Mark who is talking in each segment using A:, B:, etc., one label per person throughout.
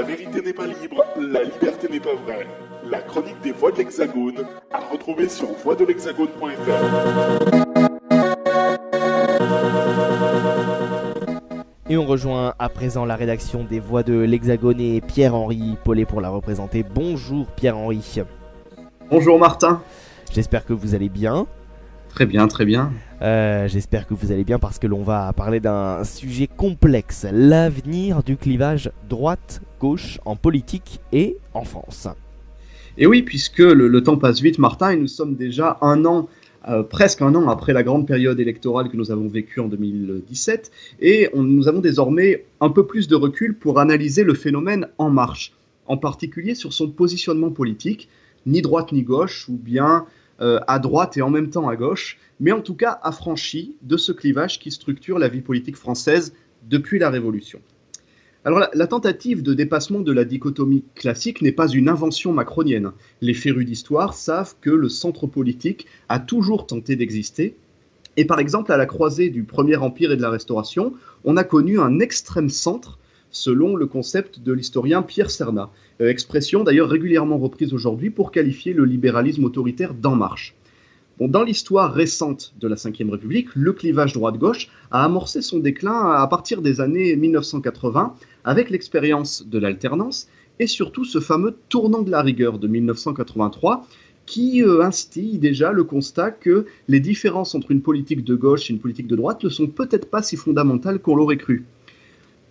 A: La vérité n'est pas libre, la liberté n'est pas vraie. La chronique des Voix de l'Hexagone, à retrouver sur voixdelhexagone.fr.
B: Et on rejoint à présent la rédaction des Voix de l'Hexagone et Pierre-Henri Paulet pour la représenter. Bonjour Pierre-Henri.
C: Bonjour Martin.
B: J'espère que vous allez bien.
C: Très bien, très bien.
B: J'espère que vous allez bien parce que l'on va parler d'un sujet complexe, l'avenir du clivage droite-gauche en politique et en France.
C: Et oui, puisque le temps passe vite Martin, et nous sommes déjà presque un an après la grande période électorale que nous avons vécue en 2017, et nous avons désormais un peu plus de recul pour analyser le phénomène En Marche, en particulier sur son positionnement politique, ni droite ni gauche, ou bien à droite et en même temps à gauche, mais en tout cas affranchi de ce clivage qui structure la vie politique française depuis la Révolution. Alors la tentative de dépassement de la dichotomie classique n'est pas une invention macronienne. Les férus d'histoire savent que le centre politique a toujours tenté d'exister. Et par exemple, à la croisée du Premier Empire et de la Restauration, on a connu un extrême centre, selon le concept de l'historien Pierre Cernat, expression d'ailleurs régulièrement reprise aujourd'hui pour qualifier le libéralisme autoritaire d'En Marche. Bon, dans l'histoire récente de la Ve République, le clivage droite-gauche a amorcé son déclin à partir des années 1980 avec l'expérience de l'alternance et surtout ce fameux tournant de la rigueur de 1983 qui instille déjà le constat que les différences entre une politique de gauche et une politique de droite ne sont peut-être pas si fondamentales qu'on l'aurait cru.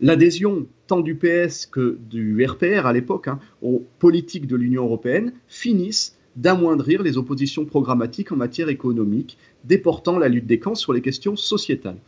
C: L'adhésion tant du PS que du RPR à l'époque aux politiques de l'Union européenne finissent d'amoindrir les oppositions programmatiques en matière économique, déportant la lutte des camps sur les questions sociétales.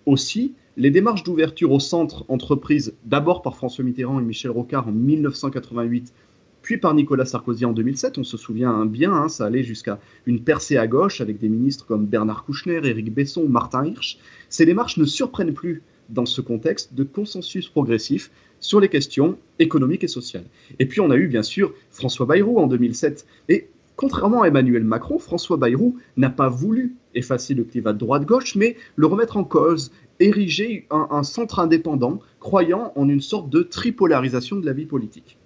C: Aussi, les démarches d'ouverture au centre entreprises d'abord par François Mitterrand et Michel Rocard en 1988, puis par Nicolas Sarkozy en 2007, on se souvient bien, ça allait jusqu'à une percée à gauche avec des ministres comme Bernard Kouchner, Éric Besson ou Martin Hirsch. Ces démarches ne surprennent plus dans ce contexte de consensus progressif sur les questions économiques et sociales. Et puis on a eu bien sûr François Bayrou en 2007. Et contrairement à Emmanuel Macron, François Bayrou n'a pas voulu effacer le clivage droite-gauche, mais le remettre en cause, ériger un centre indépendant, croyant en une sorte de tripolarisation de la vie politique.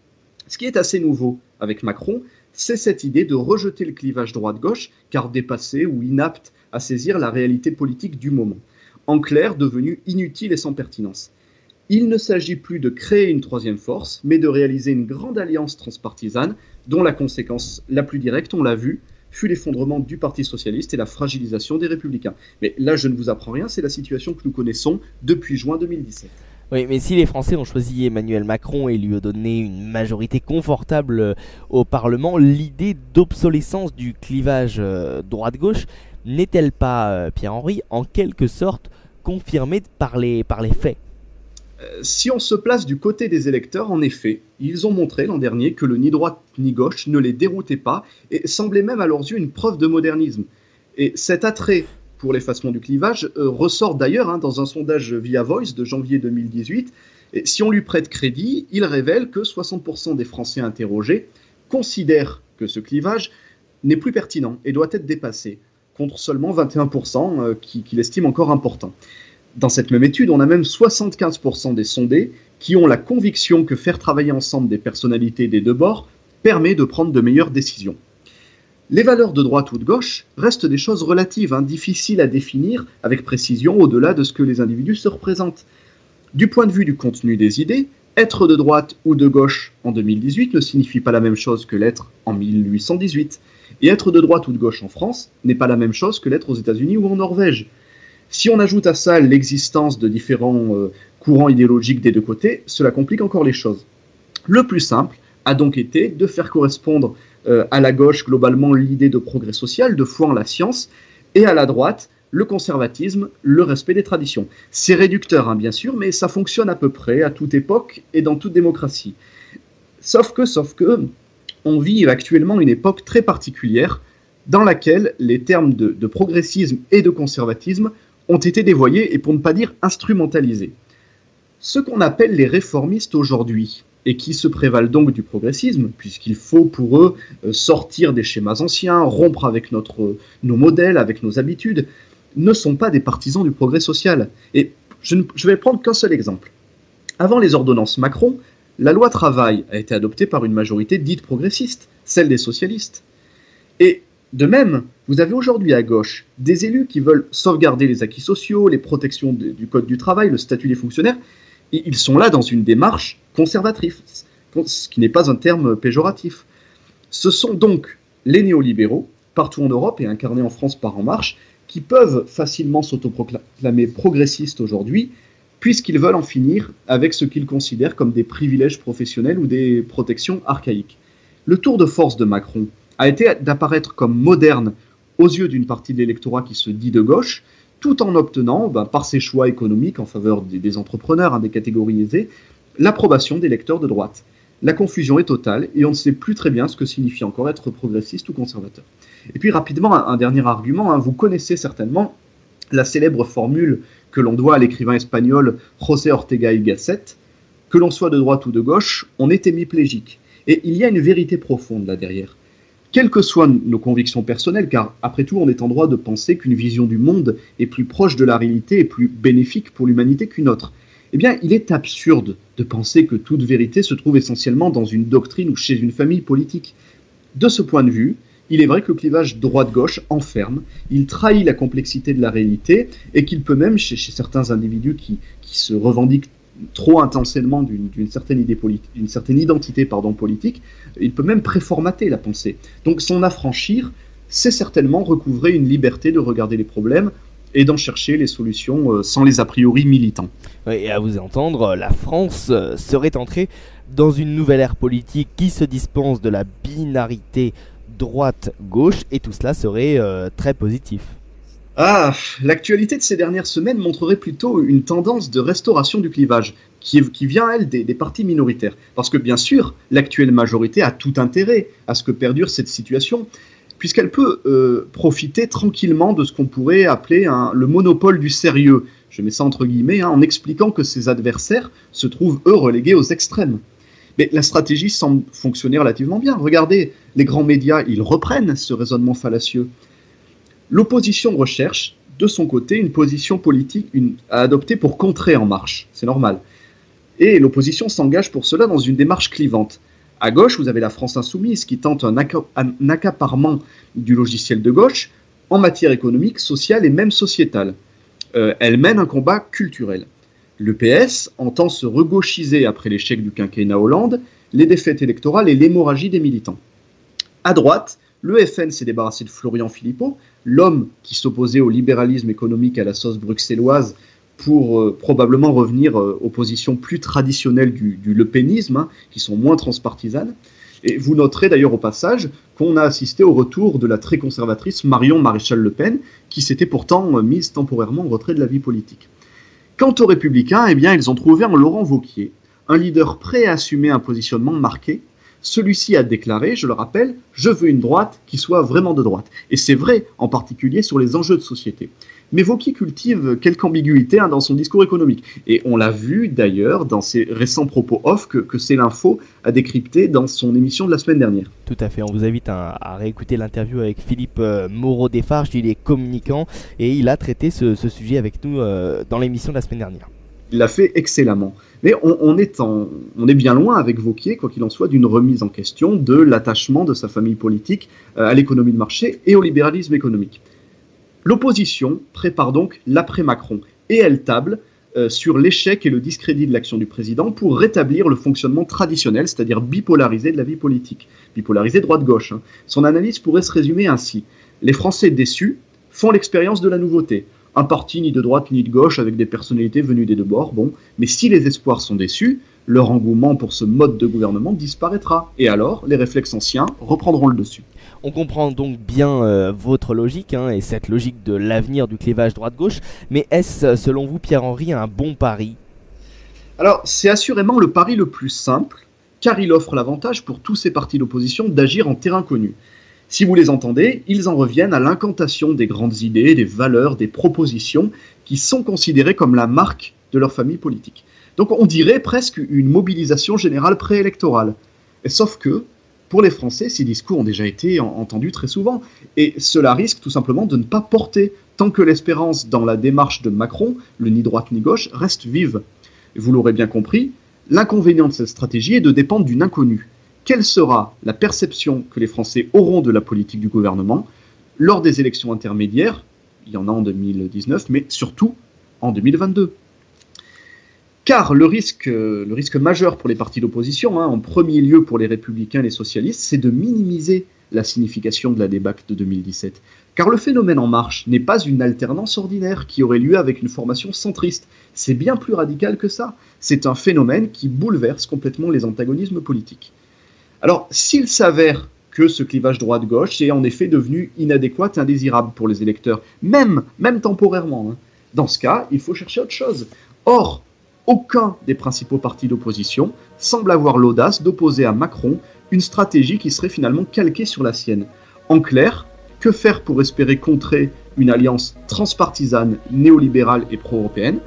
C: Ce qui est assez nouveau avec Macron, c'est cette idée de rejeter le clivage droite-gauche, car dépassé ou inapte à saisir la réalité politique du moment. En clair, devenu inutile et sans pertinence. Il ne s'agit plus de créer une troisième force, mais de réaliser une grande alliance transpartisane, dont la conséquence la plus directe, on l'a vu, fut l'effondrement du Parti socialiste et la fragilisation des Républicains. Mais là, je ne vous apprends rien, c'est la situation que nous connaissons depuis juin 2017.
B: Oui, mais si les Français ont choisi Emmanuel Macron et lui ont donné une majorité confortable au Parlement, l'idée d'obsolescence du clivage droite-gauche n'est-elle pas, Pierre-Henri, en quelque sorte confirmée par les faits ?
C: Si on se place du côté des électeurs, en effet, ils ont montré l'an dernier que le ni droite ni gauche ne les déroutait pas et semblait même à leurs yeux une preuve de modernisme. Et cet attrait pour l'effacement du clivage ressort d'ailleurs dans un sondage Via Voice de janvier 2018. Et si on lui prête crédit, il révèle que 60% des Français interrogés considèrent que ce clivage n'est plus pertinent et doit être dépassé, contre seulement 21% qui l'estiment encore important. Dans cette même étude, on a même 75% des sondés qui ont la conviction que faire travailler ensemble des personnalités des deux bords permet de prendre de meilleures décisions. Les valeurs de droite ou de gauche restent des choses relatives, difficiles à définir avec précision au-delà de ce que les individus se représentent. Du point de vue du contenu des idées, être de droite ou de gauche en 2018 ne signifie pas la même chose que l'être en 1818. Et être de droite ou de gauche en France n'est pas la même chose que l'être aux États-Unis ou en Norvège. Si on ajoute à ça l'existence de différents courants idéologiques des deux côtés, cela complique encore les choses. Le plus simple a donc été de faire correspondre à la gauche globalement l'idée de progrès social, de foi en la science, et à la droite le conservatisme, le respect des traditions. C'est réducteur bien sûr, mais ça fonctionne à peu près à toute époque et dans toute démocratie. Sauf que, on vit actuellement une époque très particulière dans laquelle les termes de progressisme et de conservatisme ont été dévoyés et pour ne pas dire instrumentalisés. Ce qu'on appelle les réformistes aujourd'hui, et qui se prévalent donc du progressisme, puisqu'il faut pour eux sortir des schémas anciens, rompre avec nos modèles, avec nos habitudes, ne sont pas des partisans du progrès social. Et je vais prendre qu'un seul exemple. Avant les ordonnances Macron, la loi travail a été adoptée par une majorité dite progressiste, celle des socialistes. Et de même, vous avez aujourd'hui à gauche des élus qui veulent sauvegarder les acquis sociaux, les protections du code du travail, le statut des fonctionnaires. Et ils sont là dans une démarche conservatrice, ce qui n'est pas un terme péjoratif. Ce sont donc les néolibéraux, partout en Europe et incarnés en France par En Marche, qui peuvent facilement s'autoproclamer progressistes aujourd'hui, puisqu'ils veulent en finir avec ce qu'ils considèrent comme des privilèges professionnels ou des protections archaïques. Le tour de force de Macron a été d'apparaître comme moderne aux yeux d'une partie de l'électorat qui se dit de gauche, tout en obtenant, par ses choix économiques en faveur des entrepreneurs, des catégories aisées, l'approbation des lecteurs de droite. La confusion est totale et on ne sait plus très bien ce que signifie encore être progressiste ou conservateur. Et puis rapidement, un dernier argument, vous connaissez certainement la célèbre formule que l'on doit à l'écrivain espagnol José Ortega y Gasset, que l'on soit de droite ou de gauche, on est hémiplégique. Et il y a une vérité profonde là derrière. Quelles que soient nos convictions personnelles, car après tout on est en droit de penser qu'une vision du monde est plus proche de la réalité et plus bénéfique pour l'humanité qu'une autre, eh bien il est absurde de penser que toute vérité se trouve essentiellement dans une doctrine ou chez une famille politique. De ce point de vue, il est vrai que le clivage droite-gauche enferme, il trahit la complexité de la réalité et qu'il peut même, chez certains individus qui se revendiquent trop intensément d'une certaine idée politique, d'une certaine identité politique, il peut même préformater la pensée. Donc s'en affranchir, c'est certainement recouvrer une liberté de regarder les problèmes et d'en chercher les solutions sans les a priori militants.
B: Oui, et à vous entendre, la France serait entrée dans une nouvelle ère politique qui se dispense de la binarité droite-gauche, et tout cela serait très positif.
C: L'actualité de ces dernières semaines montrerait plutôt une tendance de restauration du clivage, qui vient, elle, des partis minoritaires. Parce que, bien sûr, l'actuelle majorité a tout intérêt à ce que perdure cette situation, puisqu'elle peut profiter tranquillement de ce qu'on pourrait appeler le monopole du sérieux, je mets ça entre guillemets, en expliquant que ses adversaires se trouvent, eux, relégués aux extrêmes. Mais la stratégie semble fonctionner relativement bien. Regardez, les grands médias, ils reprennent ce raisonnement fallacieux. L'opposition recherche, de son côté, une position politique à adopter pour contrer En Marche. C'est normal. Et l'opposition s'engage pour cela dans une démarche clivante. À gauche, vous avez la France insoumise qui tente un accaparement du logiciel de gauche en matière économique, sociale et même sociétale. Elle mène un combat culturel. Le PS entend se regauchiser après l'échec du quinquennat Hollande, les défaites électorales et l'hémorragie des militants. À droite, le FN s'est débarrassé de Florian Philippot, l'homme qui s'opposait au libéralisme économique à la sauce bruxelloise pour probablement revenir aux positions plus traditionnelles du lepénisme, qui sont moins transpartisanes. Et vous noterez d'ailleurs au passage qu'on a assisté au retour de la très conservatrice Marion Maréchal Le Pen, qui s'était pourtant mise temporairement en retrait de la vie politique. Quant aux Républicains, eh bien, ils ont trouvé en Laurent Wauquiez un leader prêt à assumer un positionnement marqué. Celui-ci a déclaré, je le rappelle, « Je veux une droite qui soit vraiment de droite ». Et c'est vrai, en particulier sur les enjeux de société. Mais Wauquiez cultive quelque ambiguïté dans son discours économique. Et on l'a vu d'ailleurs dans ses récents propos off que C'est l'Info a décrypté dans son émission de la semaine dernière.
B: Tout à fait, on vous invite à réécouter l'interview avec Philippe Moreau-Desfarges, il est communicant et il a traité ce sujet avec nous dans l'émission de la semaine dernière.
C: Il l'a fait excellemment. Mais on est bien loin avec Wauquiez, quoi qu'il en soit, d'une remise en question de l'attachement de sa famille politique à l'économie de marché et au libéralisme économique. L'opposition prépare donc l'après-Macron et elle table sur l'échec et le discrédit de l'action du président pour rétablir le fonctionnement traditionnel, c'est-à-dire bipolarisé de la vie politique, bipolarisé droite-gauche. Son analyse pourrait se résumer ainsi. Les Français déçus font l'expérience de la nouveauté. Un parti ni de droite ni de gauche avec des personnalités venues des deux bords, bon, mais si les espoirs sont déçus, leur engouement pour ce mode de gouvernement disparaîtra. Et alors, les réflexes anciens reprendront le dessus.
B: On comprend donc bien votre logique et cette logique de l'avenir du clivage droite-gauche, mais est-ce, selon vous, Pierre-Henri, un bon pari ?
C: Alors, c'est assurément le pari le plus simple, car il offre l'avantage pour tous ces partis d'opposition d'agir en terrain connu. Si vous les entendez, ils en reviennent à l'incantation des grandes idées, des valeurs, des propositions qui sont considérées comme la marque de leur famille politique. Donc on dirait presque une mobilisation générale préélectorale. Et sauf que, pour les Français, ces discours ont déjà été entendus très souvent, et cela risque tout simplement de ne pas porter, tant que l'espérance dans la démarche de Macron, le ni droite ni gauche, reste vive. Et vous l'aurez bien compris, L'inconvénient de cette stratégie est de dépendre d'une inconnue. Quelle sera la perception que les Français auront de la politique du gouvernement lors des élections intermédiaires, il y en a en 2019, mais surtout en 2022. Car le risque majeur pour les partis d'opposition, en premier lieu pour les républicains et les socialistes, c'est de minimiser la signification de la débâcle de 2017. Car le phénomène En Marche n'est pas une alternance ordinaire qui aurait lieu avec une formation centriste. C'est bien plus radical que ça. C'est un phénomène qui bouleverse complètement les antagonismes politiques. Alors, s'il s'avère que ce clivage droite-gauche est en effet devenu inadéquat et indésirable pour les électeurs, même temporairement, dans ce cas, il faut chercher autre chose. Or, aucun des principaux partis d'opposition semble avoir l'audace d'opposer à Macron une stratégie qui serait finalement calquée sur la sienne. En clair, que faire pour espérer contrer une alliance transpartisane, néolibérale et pro-européenne ?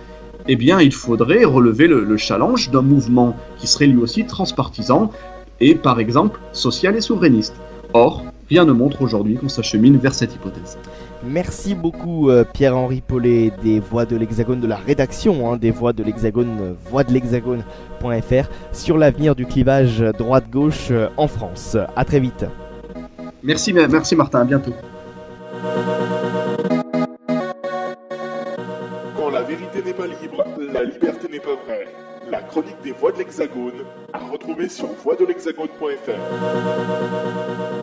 C: Eh bien, il faudrait relever le challenge d'un mouvement qui serait lui aussi transpartisan et, par exemple, social et souverainiste. Or, rien ne montre aujourd'hui qu'on s'achemine vers cette hypothèse.
B: Merci beaucoup Pierre-Henri Paulet des Voix de l'Hexagone, de la rédaction des Voix de l'Hexagone, voixdelhexagone.fr, sur l'avenir du clivage droite-gauche en France. À très vite.
C: Merci Martin, à bientôt.
A: Quand la vérité n'est pas libre, la liberté n'est pas vraie. La chronique des Voix de l'Hexagone, à retrouver sur voixdelhexagone.fr.